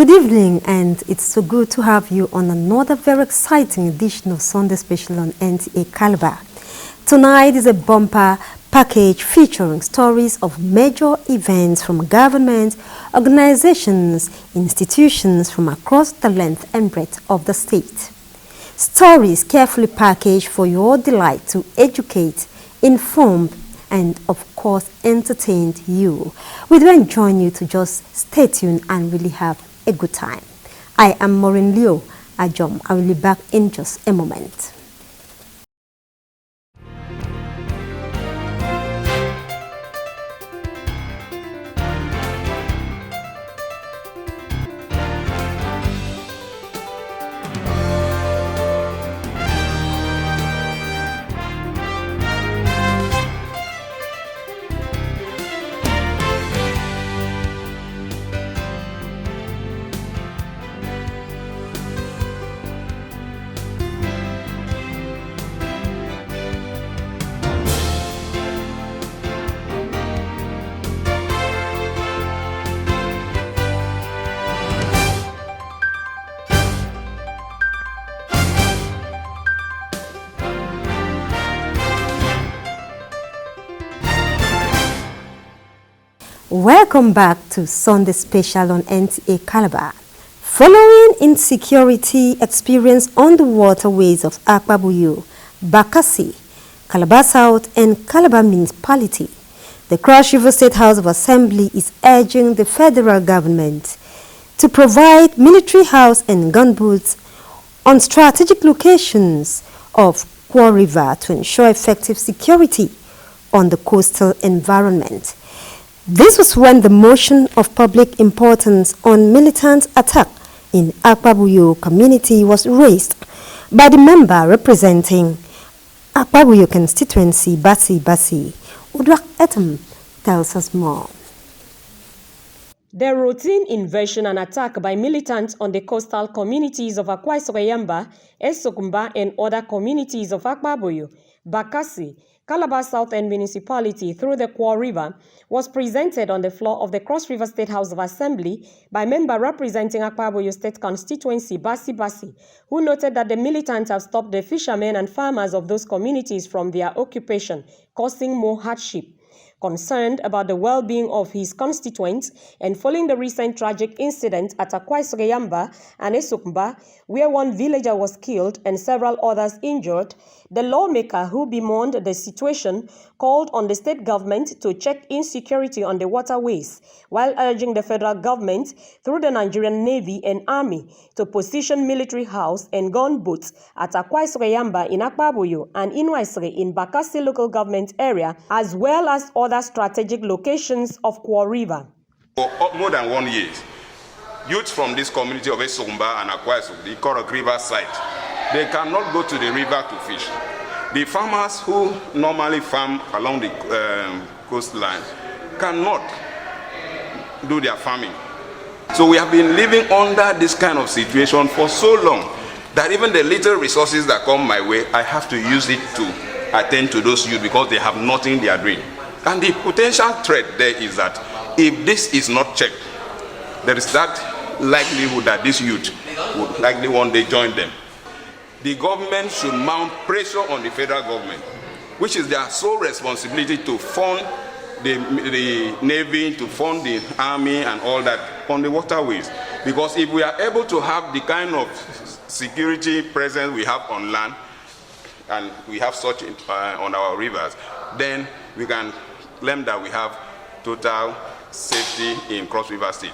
Good evening, and it's so good to have you on another very exciting edition of Sunday Special on Nta Calabar. Tonight is a bumper package featuring stories of major events from government, organizations, institutions from across the length and breadth of the state. Stories carefully packaged for your delight to educate, inform, and of course entertain you. We then join you to just stay tuned and really have a good time. I am Maureen Leo Ajom. I will be back in just a moment. Welcome back to Sunday Special on Nta Calabar. Following insecurity experience on the waterways of Akpabuyo, Bakassi, Calabar South and Calabar Municipality, the Cross River State House of Assembly is urging the federal government to provide military house and gunboats on strategic locations of Kwa River to ensure effective security on the coastal environment. This was when the motion of public importance on militant attack in Akpabuyo community was raised by the member representing Akpabuyo constituency, Basi. Udwak Etam tells us more. The routine invasion and attack by militants on the coastal communities of Akwa-Sokoyamba, Esokumba, and other communities of Akpabuyo, Bakassi, Calabar South and Municipality through the Kwa River was presented on the floor of the Cross River State House of Assembly by member representing Akpabuyo State constituency, Basi, who noted that the militants have stopped the fishermen and farmers of those communities from their occupation, causing more hardship. Concerned about the well-being of his constituents and following the recent tragic incident at Akwa-Sokoyamba and Esukmba, where one villager was killed and several others injured, the lawmaker who bemoaned the situation called on the state government to check insecurity on the waterways, while urging the federal government through the Nigerian Navy and Army to position military house and gunboats at Akwa-Sokoyamba in Akpabuyo and Inwaisre in Bakassi local government area, as well as other strategic locations of Kwa River. For more than 1 year, youth from this community of Esumba and Akwa-Sokoyamba, the Korok River side, they cannot go to the river to fish. The farmers who normally farm along the coastline cannot do their farming. So we have been living under this kind of situation for so long that even the little resources that come my way, I have to use it to attend to those youth because they have nothing they are doing. And the potential threat there is that if this is not checked, there is that likelihood that this youth would likely one day join them. The government should mount pressure on the federal government, which is their sole responsibility to fund the Navy, to fund the Army and all that on the waterways. Because if we are able to have the kind of security presence we have on land, and we have such on our rivers, then we can claim that we have total safety in Cross River State.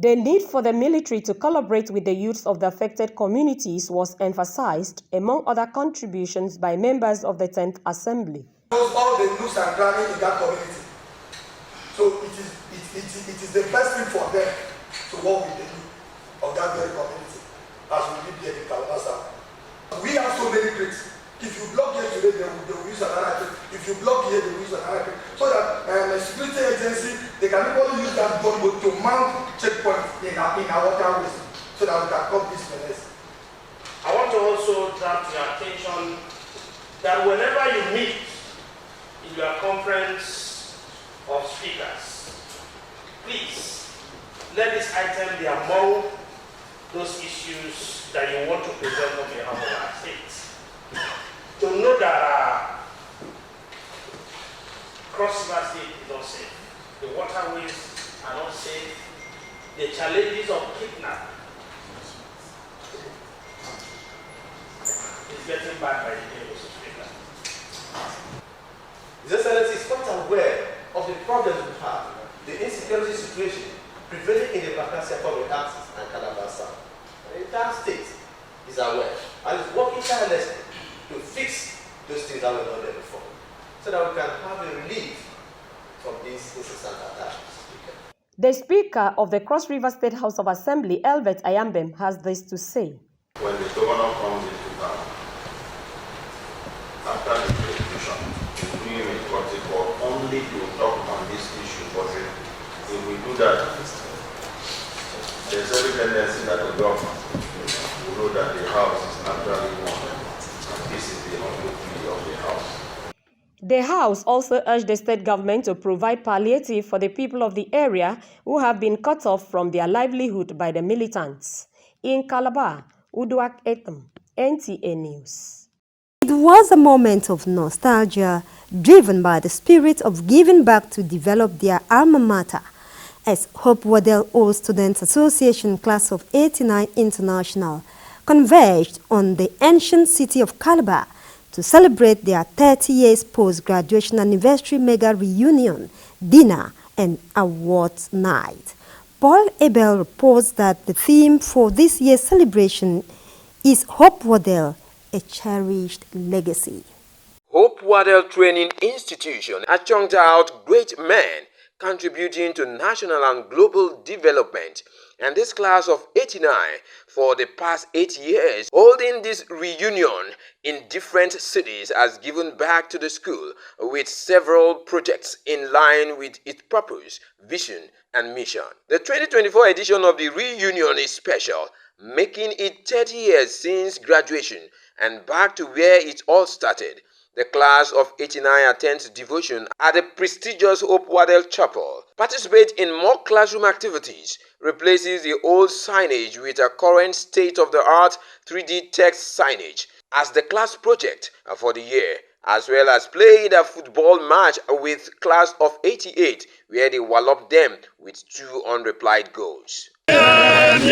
The need for the military to collaborate with the youths of the affected communities was emphasized, among other contributions by members of the 10th Assembly. All the nooks and crannies in that community. So it is the best thing for them to work with the youth of that very community as we live here in Calabar South. We have so many tricks. If you block here today, they will use another trick. If you block here, they will use another trick. So that the security agency, they can only use that gunboat to mount checkpoints in our waterways so that we can come this menace. I want to also draw your attention that whenever you meet in your conference of speakers, please let this item be among those issues that you want to present on behalf of our states. To know that Cross River State is not safe, the waterways are not safe, the challenges of kidnapping is getting bad by the day, Mr. Speaker. His Excellency is quite aware of the problems we have, the insecurity situation prevailing in the Bakassi public access and Calabar South. The entire state is aware and is working tirelessly to fix those things that were not there before, so that we can have a relief from these incessant attacks. The Speaker of the Cross River State House of Assembly, Elvet Ayambem, has this to say. When the governor comes into town, after the presentation, we bring him a protocol only to talk on this issue. But if we do that, there's every tendency that the government will know that the house is naturally one, and this is the only duty of the house. The House also urged the state government to provide palliative for the people of the area who have been cut off from their livelihood by the militants. In Calabar, Uduak Etam, NTA News. It was a moment of nostalgia driven by the spirit of giving back to develop their alma mater, as Hope Waddell Old Students Association Class of 89 International converged on the ancient city of Calabar to celebrate their 30 years post-graduation anniversary mega reunion, dinner, and awards night. Paul Abel reports that the theme for this year's celebration is Hope Waddell, a cherished legacy. Hope Waddell Training Institution has churned out great men contributing to national and global development, and this class of 89 for the past 8 years holding this reunion in different cities has given back to the school with several projects in line with its purpose, vision and mission. The 2024 edition of the reunion is special, making it 30 years since graduation and back to where it all started. The class of 89 attends devotion at the prestigious Hope Waddell Chapel, participates in more classroom activities, replaces the old signage with a current state-of-the-art 3D text signage as the class project for the year, as well as played a football match with class of 88 where they walloped them with 2 unreplied goals. Praise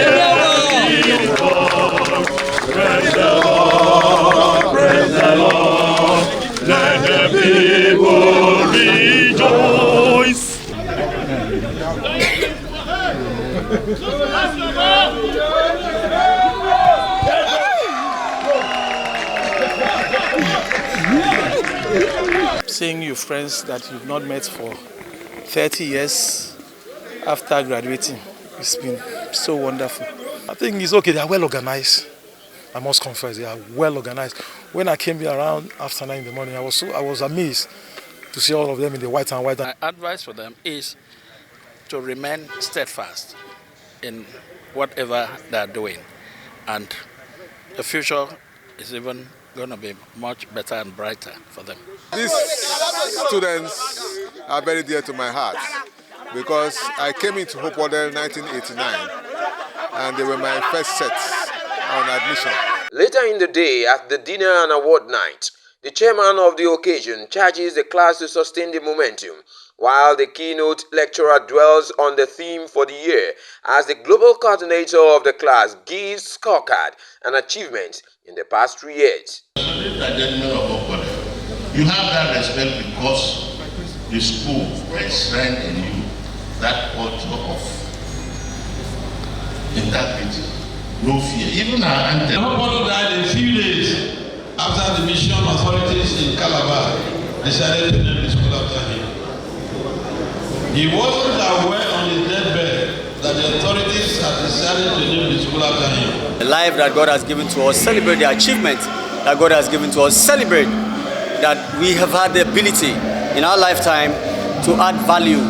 the Lord, praise the Lord, let the people rejoice. Seeing you friends that you've not met for 30 years after graduating, it's been so wonderful. I think it's okay, they are well organized. I must confess, they are well organized. When I came here around after 9 in the morning, I was amazed to see all of them in the white and white. My advice for them is to remain steadfast in whatever they are doing, and the future is even going to be much better and brighter for them. These students are very dear to my heart because I came into Hope Waddell in 1989 and they were my first set on admission. Later in the day, at the dinner and award night, the chairman of the occasion charges the class to sustain the momentum, while the keynote lecturer dwells on the theme for the year as the global coordinator of the class gives scorecard and achievements in the past 3 years. You have that respect because the school enshrined in you that culture of integrity, no fear. Even our anthem. Nobody died a few days after the mission authorities in Calabar decided to name the school after him. He wasn't aware on his deathbed that the authorities had decided to name the school after him. The life that God has given to us, celebrate the achievement that God has given to us, celebrate that we have had the ability in our lifetime to add value,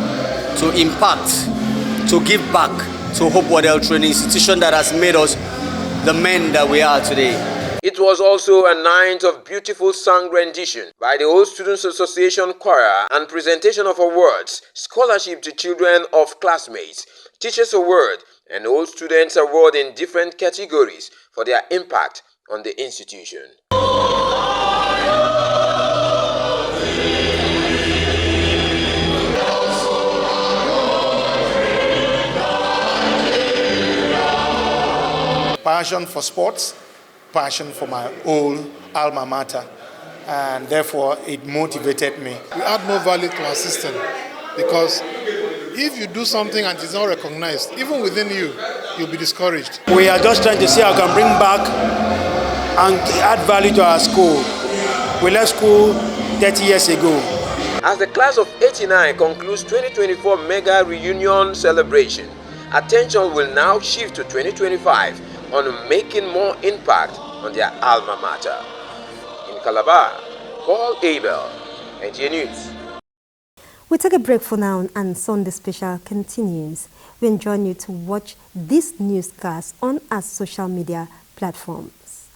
to impact, to give back to Hope Waddell Training Institution that has made us the men that we are today. It was also a night of beautiful song rendition by the Old Students Association Choir and presentation of awards, scholarship to children of classmates, teachers award, and all students award in different categories for their impact on the institution. Passion for sports, passion for my old alma mater, and therefore it motivated me. We add more value to our system because if you do something and it's not recognized, even within you, you'll be discouraged. We are just trying to see how we can bring back and add value to our school. We left school 30 years ago. As the class of 89 concludes 2024 mega reunion celebration, attention will now shift to 2025 on making more impact on their alma mater. In Calabar, Paul Abel, NTA News. We take a break for now and Sunday Special continues. We enjoy you to watch this newscast on our social media platforms.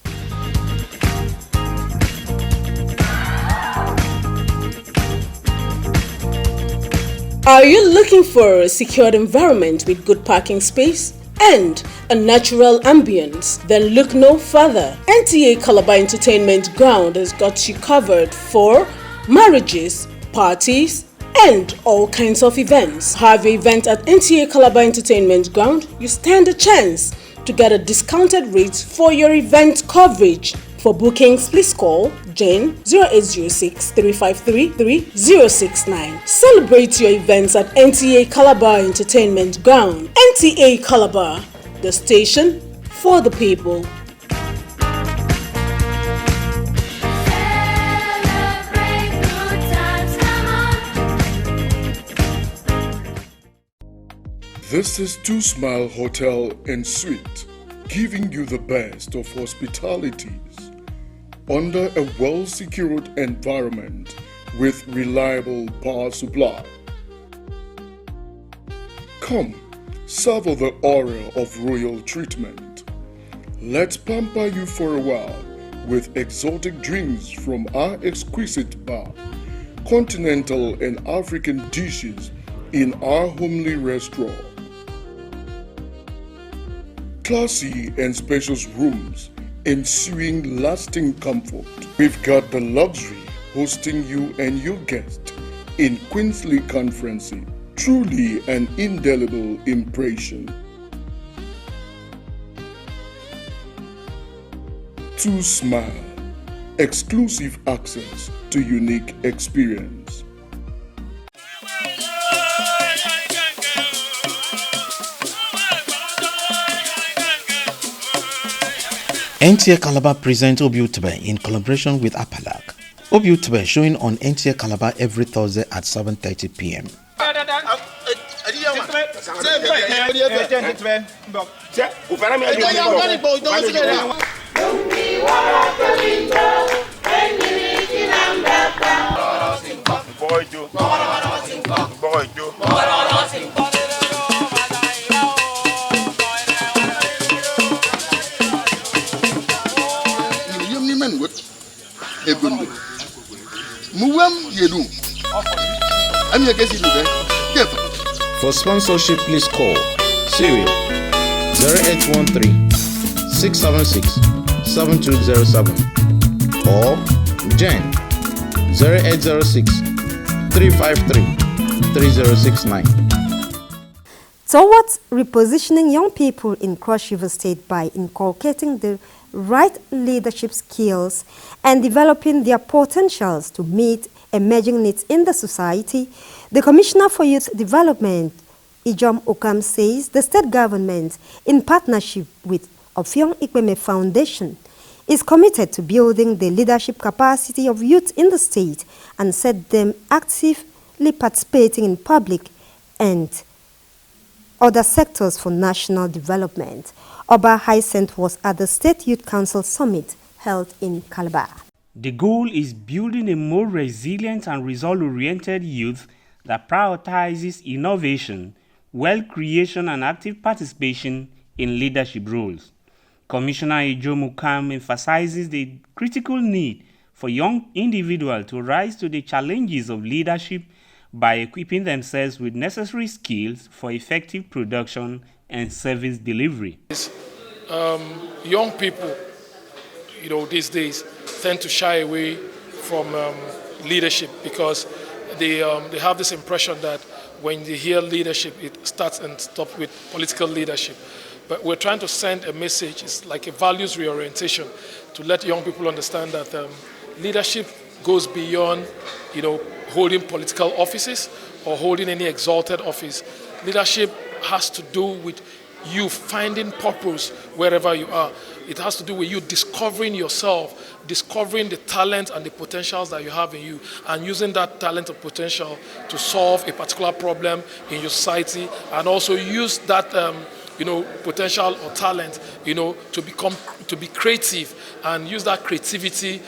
Are you looking for a secured environment with good parking space and a natural ambience? Then look no further. Nta Calabar Entertainment Ground has got you covered for marriages, parties, and all kinds of events. Have an event at Nta Calabar Entertainment Ground, you stand a chance to get a discounted rate for your event coverage. For bookings, please call Jane 0806 353 3069. Celebrate your events at Nta Calabar Entertainment Ground. Nta Calabar, the station for the people. This is Two Smile Hotel and Suite, giving you the best of hospitalities under a well-secured environment with reliable power supply. Come, savor the aura of royal treatment. Let's pamper you for a while with exotic drinks from our exquisite bar, continental and African dishes in our homely restaurant. Classy and spacious rooms ensuing lasting comfort. We've got the luxury hosting you and your guests in Queensley Conferencing. Truly an indelible impression. To Smile, exclusive access to unique experience. Nta Calabar presents Obiutube in collaboration with Apalak. Obiutube showing on Nta Calabar every Thursday at 7:30 p.m. For sponsorship, please call Serial 0813 676 7207 or Jen 0806 353 3069. Towards repositioning young people in Cross River State by inculcating the right leadership skills and developing their potentials to meet emerging needs in the society, the Commissioner for Youth Development, Ijom Okam, says the state government, in partnership with Ofiong Ikweme Foundation, is committed to building the leadership capacity of youth in the state and set them actively participating in public and other sectors for national development. Oba Hyacinth was at the State Youth Council Summit held in Calabar. The goal is building a more resilient and result-oriented youth that prioritizes innovation, wealth creation, and active participation in leadership roles. Commissioner Ijo Mukam emphasizes the critical need for young individuals to rise to the challenges of leadership by equipping themselves with necessary skills for effective production and service delivery. Young people, these days tend to shy away from leadership because they have this impression that when they hear leadership, it starts and stops with political leadership. But we're trying to send a message. It's like a values reorientation to let young people understand that leadership goes beyond, holding political offices or holding any exalted office. Leadership has to do with you finding purpose wherever you are. It has to do with you discovering yourself, discovering the talent and the potentials that you have in you, and using that talent and potential to solve a particular problem in your society, and also use that potential or talent, to be creative and use that creativity,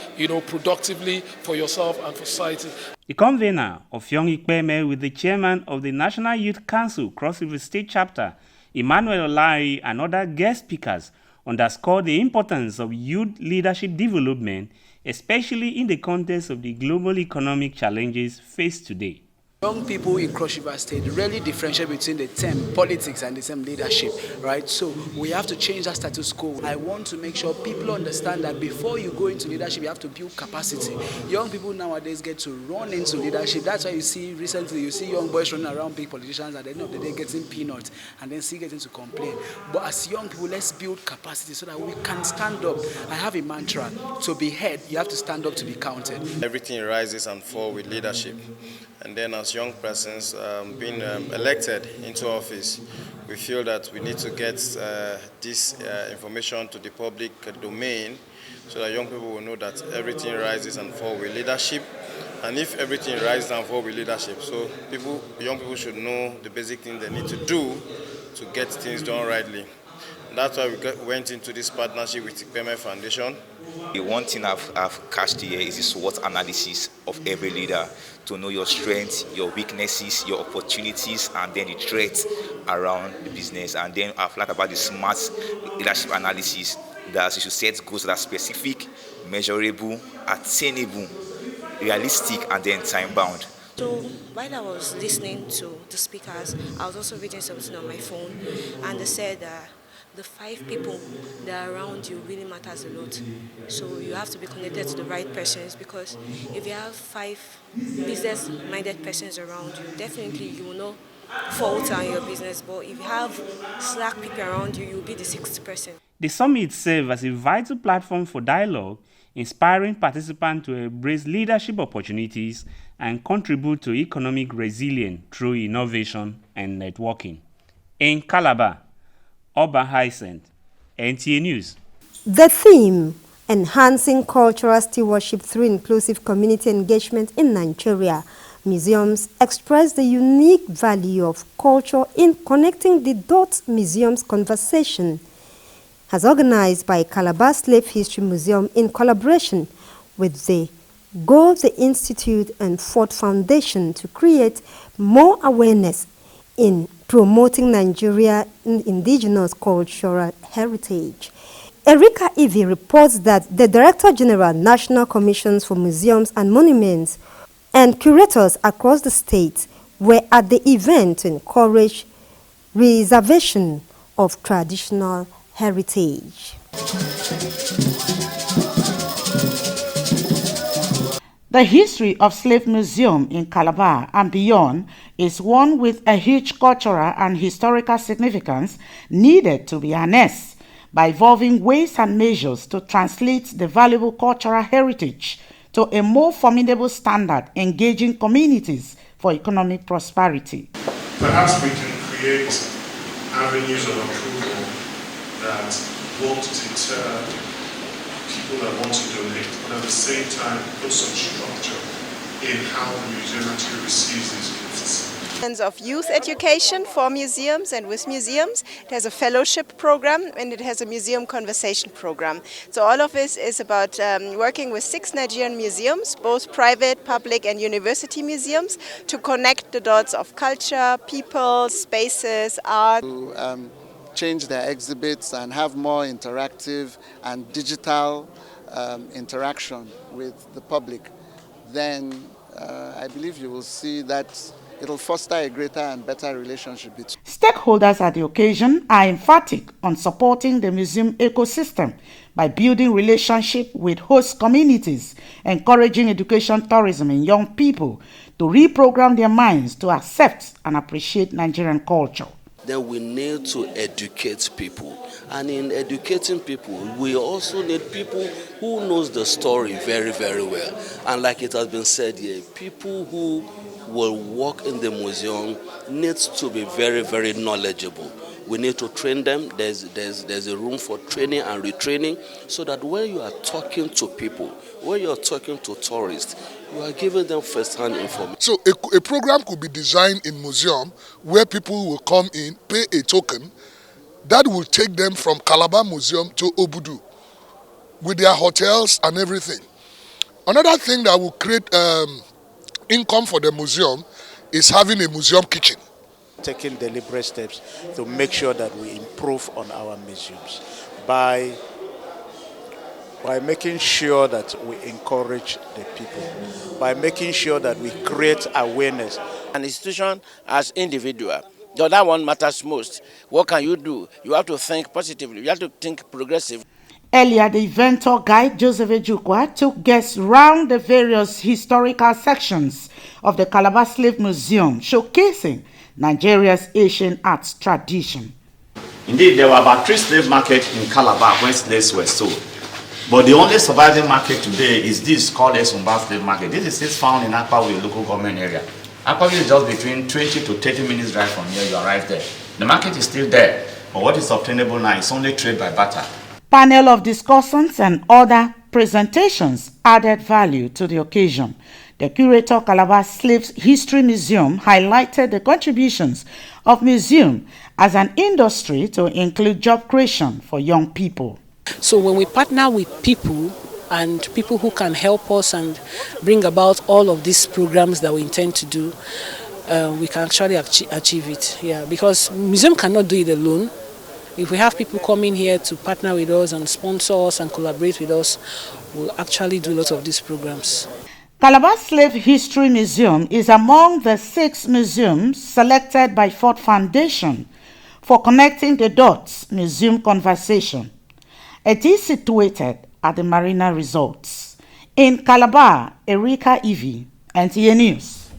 productively for yourself and for society. The convener of Young Ikpeme with the chairman of the National Youth Council Cross River State Chapter, Emmanuel Olari, and other guest speakers underscored the importance of youth leadership development, especially in the context of the global economic challenges faced today. Young people in Cross River State really differentiate between the term politics and the term leadership, right? So we have to change that status quo. I want to make sure people understand that before you go into leadership, you have to build capacity. Young people nowadays get to run into leadership. That's why you see young boys running around big politicians at the end of the day getting peanuts and then still getting to complain. But as young people, let's build capacity so that we can stand up. I have a mantra: to be heard, you have to stand up to be counted. Everything rises and falls with leadership. And then as young persons being elected into office, we feel that we need to get this information to the public domain so that young people will know that everything rises and falls with leadership. And if everything rises and falls with leadership, so young people should know the basic thing they need to do to get things done rightly. That's why we went into this partnership with the Ikpeme Foundation. The one thing I've catched here is the SWOT analysis of every leader, to know your strengths, your weaknesses, your opportunities, and then the threats around the business. And then I've learned about the SMART leadership analysis, that you should set goals that are specific, measurable, attainable, realistic, and then time-bound. So while I was listening to the speakers, I was also reading something on my phone, and they said that the 5 people that are around you really matters a lot. So you have to be connected to the right persons, because if you have 5 business-minded persons around you, definitely you will not falter in your business. But if you have slack people around you, you'll be the 6th person. The summit serves as a vital platform for dialogue, inspiring participants to embrace leadership opportunities and contribute to economic resilience through innovation and networking. In Calabar, Oba Hyacinth, NTA News. The theme, Enhancing Cultural Stewardship Through Inclusive Community Engagement in Nigeria, museums express the unique value of culture in connecting the dots museums conversation, as organized by Calabar Slave History Museum in collaboration with the Go the Institute and Ford Foundation to create more awareness in promoting Nigeria's indigenous cultural heritage. Erika Ivy reports that the Director General, National Commissions for Museums and Monuments, and curators across the state were at the event to encourage preservation of traditional heritage. The history of Slave Museum in Calabar and beyond is one with a huge cultural and historical significance needed to be harnessed by evolving ways and measures to translate the valuable cultural heritage to a more formidable standard, engaging communities for economic prosperity. Perhaps we can create avenues of approval that won't deter people that want to donate, but at the same time put some structure in how the museum actually receives these gifts. Of youth education for museums, and with museums it has a fellowship program and it has a museum conversation program. So all of this is about working with 6 Nigerian museums, both private, public and university museums, to connect the dots of culture, people, spaces, art. To change their exhibits and have more interactive and digital interaction with the public, then I believe you will see that it'll foster a greater and better relationship between. Stakeholders at the occasion are emphatic on supporting the museum ecosystem by building relationships with host communities, encouraging education tourism in young people to reprogram their minds to accept and appreciate Nigerian culture. Then we need to educate people. And in educating people, we also need people who knows the story very, very well. And like it has been said here, people who will work in the museum needs to be very, very knowledgeable. We need to train them. There's a room for training and retraining so that when you are talking to people, when you are talking to tourists, you are giving them first-hand information. So a program could be designed in museum where people will come in, pay a token, that will take them from Calabar Museum to Obudu with their hotels and everything. Another thing that will create income for the museum is having a museum kitchen. Taking deliberate steps to make sure that we improve on our museums by making sure that we encourage the people, by making sure that we create awareness. An institution as individual, that one matters most. What can you do? You have to think positively. You have to think progressive. Earlier, the event tour guide Joseph Ejukwa took guests round the various historical sections of the Calabar Slave Museum, showcasing Nigeria's Asian arts tradition. Indeed, there were about 3 slave markets in Calabar when slaves were sold. But the only surviving market today is this called Esumba Slave Market. This is still found in Akpabuyo local government area. Akpabuyo is just between 20 to 30 minutes drive from here, you arrive there. The market is still there, but what is obtainable now is only trade by barter. Panel of discussants and other presentations added value to the occasion. The curator Calabar Slaves History Museum highlighted the contributions of museum as an industry to include job creation for young people. So when we partner with people and people who can help us and bring about all of these programs that we intend to do, we can actually achieve it. Yeah, because museum cannot do it alone. If we have people coming here to partner with us and sponsor us and collaborate with us, we'll actually do a lot of these programs. Calabar Slave History Museum is among the 6 museums selected by Ford Foundation for Connecting the Dots Museum Conversation. It is situated at the Marina Resorts. In Calabar, Erika Ivy, NTA News.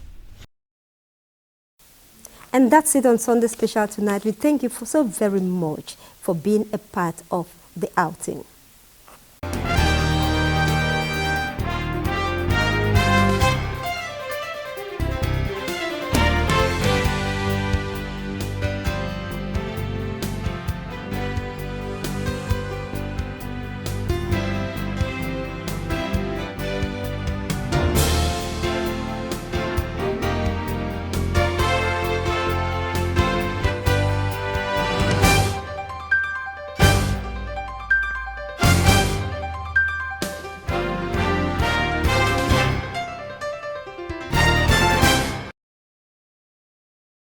And that's it on Sunday Special tonight. We thank you so very much for being a part of the outing.